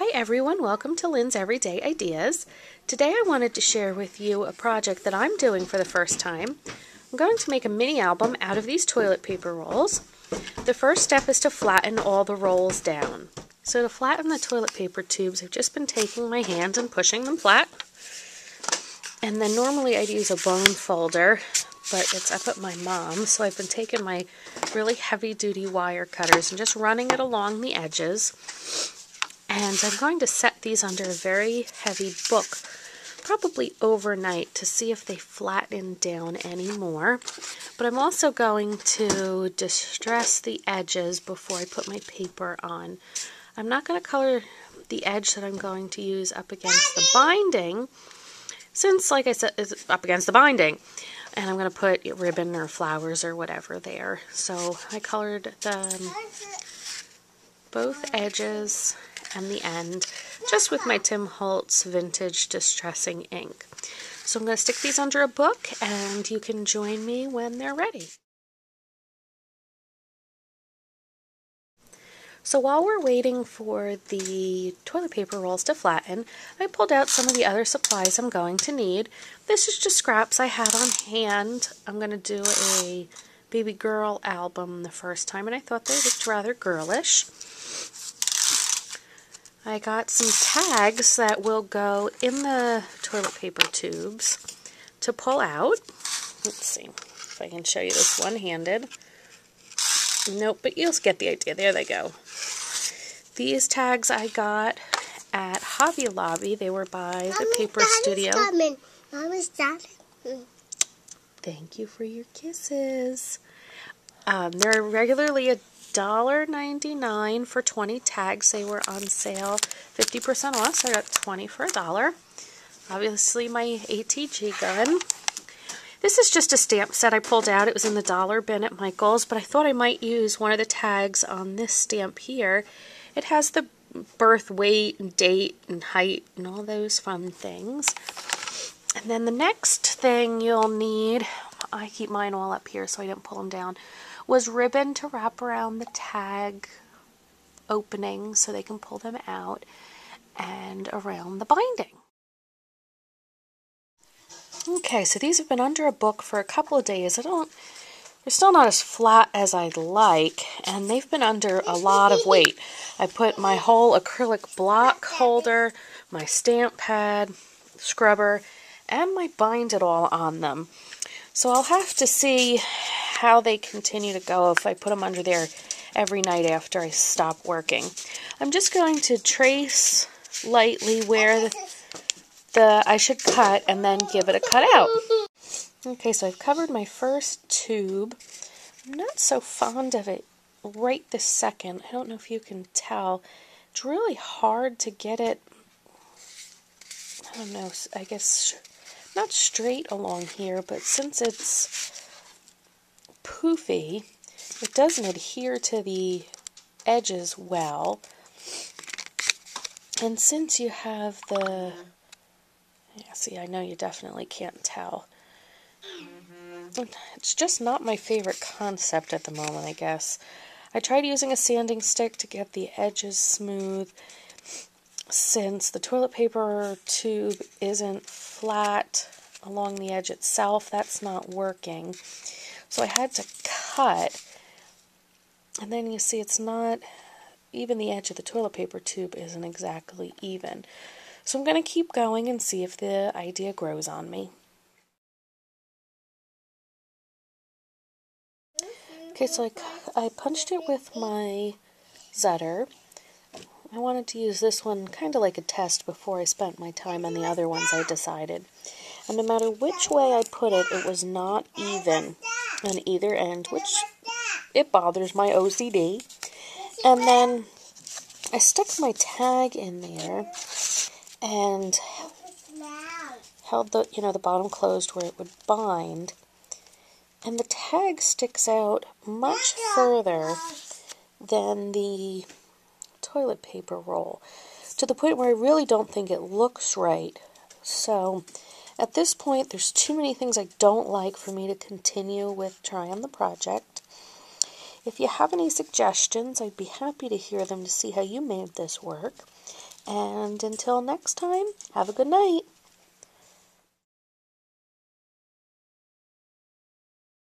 Hi everyone, welcome to Lynn's Everyday Ideas. Today I wanted to share with you a project that I'm doing for the first time. I'm going to make a mini album out of these toilet paper rolls. The first step is to flatten all the rolls down. So to flatten the toilet paper tubes, I've just been taking my hand and pushing them flat. And then normally I'd use a bone folder, but it's up at my mom's, so I've been taking my really heavy-duty wire cutters and just running it along the edges. And I'm going to set these under a very heavy book, probably overnight, to see if they flatten down anymore. But I'm also going to distress the edges before I put my paper on. I'm not going to color the edge that I'm going to use up against the binding, since, like I said, it's up against the binding. And I'm going to put ribbon or flowers or whatever there. So I colored both edges and the end just with my Tim Holtz Vintage Distressing ink. So I'm going to stick these under a book and you can join me when they're ready. So while we're waiting for the toilet paper rolls to flatten, I pulled out some of the other supplies I'm going to need. This is just scraps I had on hand. I'm going to do a baby girl album the first time, and I thought they looked rather girlish. I got some tags that will go in the toilet paper tubes to pull out. Let's see if I can show you this one-handed. Nope, but you'll get the idea. There they go. These tags I got at Hobby Lobby. They were by the Paper Studio. Mama's dad. Thank you for your kisses. They're regularly $1.99 for 20 tags. They were on sale 50% off, so I got 20 for $1. Obviously my ATG gun. This is just a stamp set I pulled out. It was in the dollar bin at Michael's, but I thought I might use one of the tags on this stamp here. It has the birth weight and date and height and all those fun things. And then the next thing you'll need, I keep mine all up here so I didn't pull them down, was ribbon to wrap around the tag opening so they can pull them out and around the binding. Okay, so these have been under a book for a couple of days. They're still not as flat as I'd like, and they've been under a lot of weight. I put my whole acrylic block holder, my stamp pad, scrubber, and my Bind It All on them. So I'll have to see how they continue to go if I put them under there every night after I stop working. I'm just going to trace lightly where I should cut and then give it a cut out. Okay, so I've covered my first tube. I'm not so fond of it right this second. I don't know if you can tell. It's really hard to get it, I don't know, I guess not straight along here, but since it's poofy, it doesn't adhere to the edges well. And since you have the, yeah, see, I know you definitely can't tell. It's just not my favorite concept at the moment, I guess. I tried using a sanding stick to get the edges smooth. Since the toilet paper tube isn't flat along the edge itself, that's not working. So I had to cut. And then you see it's not, even the edge of the toilet paper tube isn't exactly even. So I'm going to keep going and see if the idea grows on me. Okay, so I punched it with my Zutter. I wanted to use this one kind of like a test before I spent my time on the other ones, I decided. And no matter which way I put it, it was not even on either end, which it bothers my OCD. And then I stuck my tag in there and held the bottom closed where it would bind. And the tag sticks out much further than the toilet paper roll, to the point where I really don't think it looks right. So at this point, there's too many things I don't like for me to continue with trying the project. If you have any suggestions, I'd be happy to hear them to see how you made this work. And until next time, have a good night.